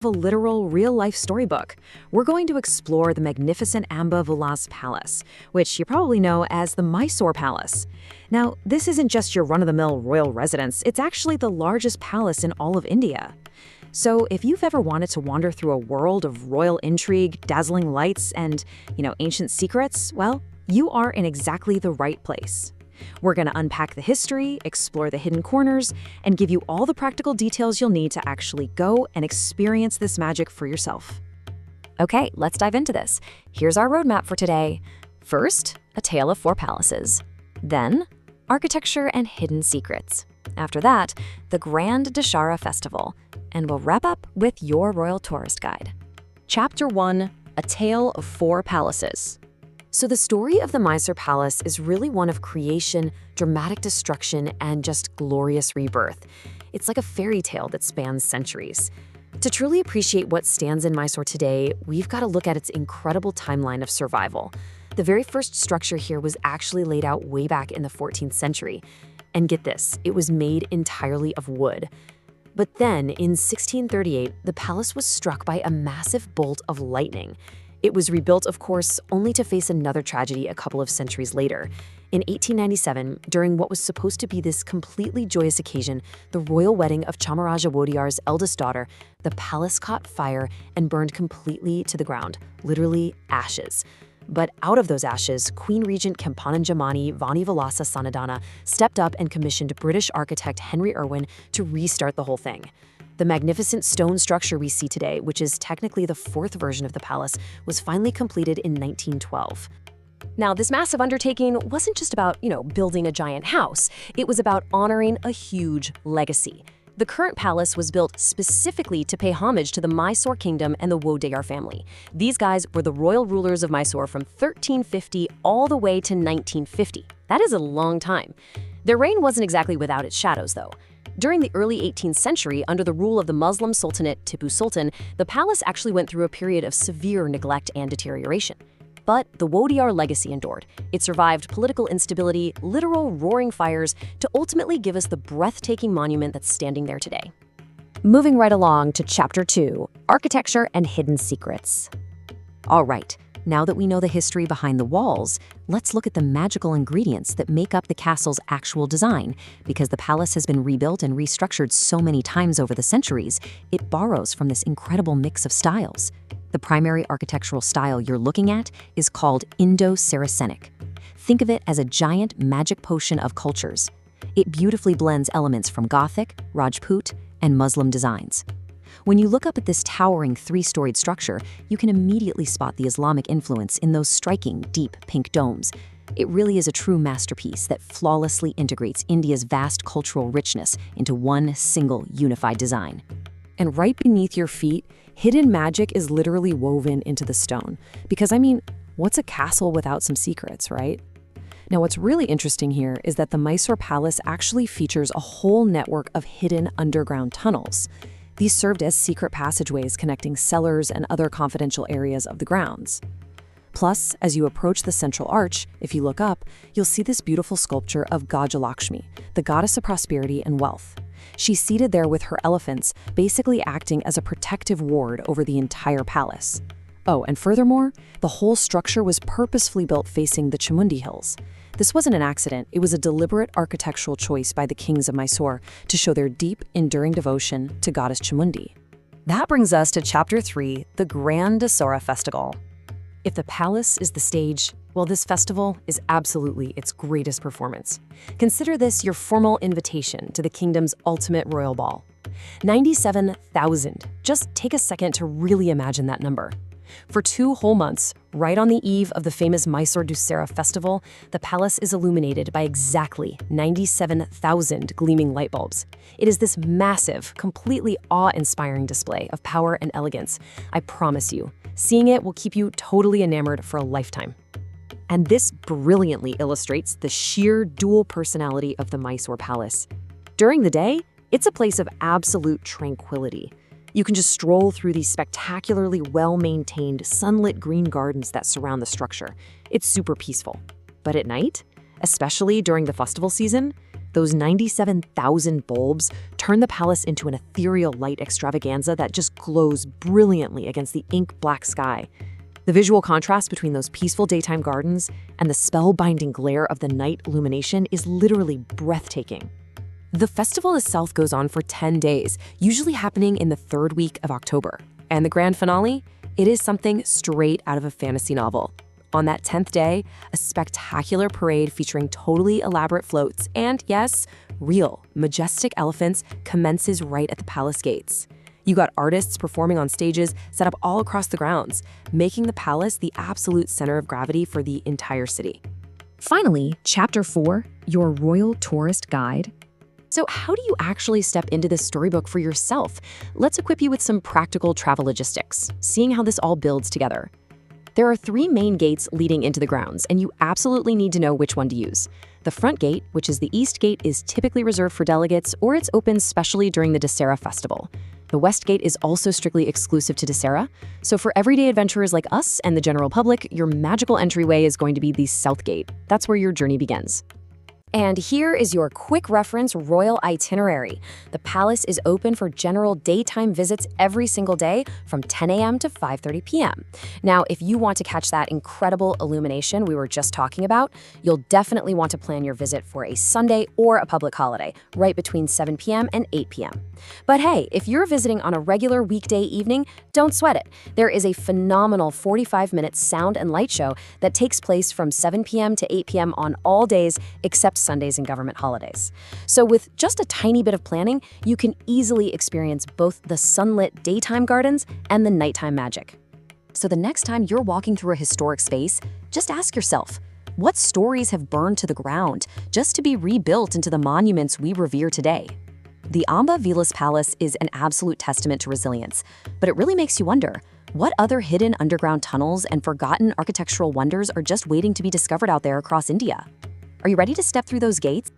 a literal real-life storybook. We're going to explore the magnificent Amba Vilas Palace, which you probably know as the Mysore Palace. Now, this isn't just your run-of-the-mill royal residence, it's actually the largest palace in all of India. So if you've ever wanted to wander through a world of royal intrigue, dazzling lights, and, ancient secrets, well, you are in exactly the right place. We're going to unpack the history, explore the hidden corners, and give you all the practical details you'll need to actually go and experience this magic for yourself. Okay, let's dive into this. Here's our roadmap for today. First, a tale of four palaces. Then, architecture and hidden secrets. After that, the Grand Dashara Festival. And we'll wrap up with your royal tourist guide. Chapter 1, A Tale of Four Palaces. So the story of the Mysore Palace is really one of creation, dramatic destruction, and just glorious rebirth. It's like a fairy tale that spans centuries. To truly appreciate what stands in Mysore today, we've got to look at its incredible timeline of survival. The very first structure here was actually laid out way back in the 14th century. And get this, it was made entirely of wood. But then, in 1638, the palace was struck by a massive bolt of lightning. It was rebuilt, of course, only to face another tragedy a couple of centuries later. In 1897, during what was supposed to be this completely joyous occasion, the royal wedding of Chamaraja Wodeyar's eldest daughter, the palace caught fire and burned completely to the ground, literally ashes. But out of those ashes, Queen Regent Kempananjamani Vani Vilasa Sanadana stepped up and commissioned British architect Henry Irwin to restart the whole thing. The magnificent stone structure we see today, which is technically the fourth version of the palace, was finally completed in 1912. Now, this massive undertaking wasn't just about, building a giant house. It was about honoring a huge legacy. The current palace was built specifically to pay homage to the Mysore kingdom and the Wodeyar family. These guys were the royal rulers of Mysore from 1350 all the way to 1950. That is a long time. Their reign wasn't exactly without its shadows, though. During the early 18th century, under the rule of the Muslim Sultanate Tipu Sultan, the palace actually went through a period of severe neglect and deterioration. But the Wodeyar legacy endured. It survived political instability, literal roaring fires, to ultimately give us the breathtaking monument that's standing there today. Moving right along to Chapter 2, Architecture and Hidden Secrets. All right, now that we know the history behind the walls, let's look at the magical ingredients that make up the castle's actual design. Because the palace has been rebuilt and restructured so many times over the centuries, it borrows from this incredible mix of styles. The primary architectural style you're looking at is called Indo-Saracenic. Think of it as a giant magic potion of cultures. It beautifully blends elements from Gothic, Rajput, and Muslim designs. When you look up at this towering three-storied structure, you can immediately spot the Islamic influence in those striking, deep pink domes. It really is a true masterpiece that flawlessly integrates India's vast cultural richness into one single unified design. And right beneath your feet, hidden magic is literally woven into the stone. Because, what's a castle without some secrets, right? Now, what's really interesting here is that the Mysore Palace actually features a whole network of hidden underground tunnels. These served as secret passageways connecting cellars and other confidential areas of the grounds. Plus, as you approach the central arch, if you look up, you'll see this beautiful sculpture of Gajalakshmi, the goddess of prosperity and wealth. She's seated there with her elephants, basically acting as a protective ward over the entire palace. Oh, and furthermore, the whole structure was purposefully built facing the Chamundi Hills. This wasn't an accident, it was a deliberate architectural choice by the kings of Mysore to show their deep, enduring devotion to goddess Chamundi. That brings us to Chapter 3, the Grand Dashara Festival. If the palace is the stage, well, this festival is absolutely its greatest performance. Consider this your formal invitation to the kingdom's ultimate royal ball. 97,000. Just take a second to really imagine that number. For 2 whole months, right on the eve of the famous Mysore Dashara festival, the palace is illuminated by exactly 97,000 gleaming light bulbs. It is this massive, completely awe-inspiring display of power and elegance. I promise you, seeing it will keep you totally enamored for a lifetime. And this brilliantly illustrates the sheer dual personality of the Mysore Palace. During the day, it's a place of absolute tranquility. You can just stroll through these spectacularly well-maintained, sunlit green gardens that surround the structure. It's super peaceful. But at night, especially during the festival season, Those 97,000 bulbs turn the palace into an ethereal light extravaganza that just glows brilliantly against the ink-black sky. The visual contrast between those peaceful daytime gardens and the spellbinding glare of the night illumination is literally breathtaking. The festival itself goes on for 10 days, usually happening in the third week of October. And the grand finale? It is something straight out of a fantasy novel. On that 10th day, a spectacular parade featuring totally elaborate floats and, yes, real, majestic elephants commences right at the palace gates. You got artists performing on stages set up all across the grounds, making the palace the absolute center of gravity for the entire city. Finally, Chapter 4, Your Royal Tourist Guide. So how do you actually step into this storybook for yourself? Let's equip you with some practical travel logistics, seeing how this all builds together. There are 3 main gates leading into the grounds, and you absolutely need to know which one to use. The front gate, which is the East Gate, is typically reserved for delegates, or it's open specially during the Dasera festival. The West Gate is also strictly exclusive to Dasera, so for everyday adventurers like us and the general public, your magical entryway is going to be the South Gate. That's where your journey begins. And here is your quick reference royal itinerary. The palace is open for general daytime visits every single day from 10 a.m. to 5:30 p.m. Now, if you want to catch that incredible illumination we were just talking about, you'll definitely want to plan your visit for a Sunday or a public holiday, right between 7 p.m. and 8 p.m. But hey, if you're visiting on a regular weekday evening, don't sweat it. There is a phenomenal 45-minute sound and light show that takes place from 7 p.m. to 8 p.m. on all days except Sundays and government holidays. So with just a tiny bit of planning, you can easily experience both the sunlit daytime gardens and the nighttime magic. So the next time you're walking through a historic space, just ask yourself, what stories have burned to the ground just to be rebuilt into the monuments we revere today? The Amba Vilas Palace is an absolute testament to resilience, but it really makes you wonder, what other hidden underground tunnels and forgotten architectural wonders are just waiting to be discovered out there across India? Are you ready to step through those gates?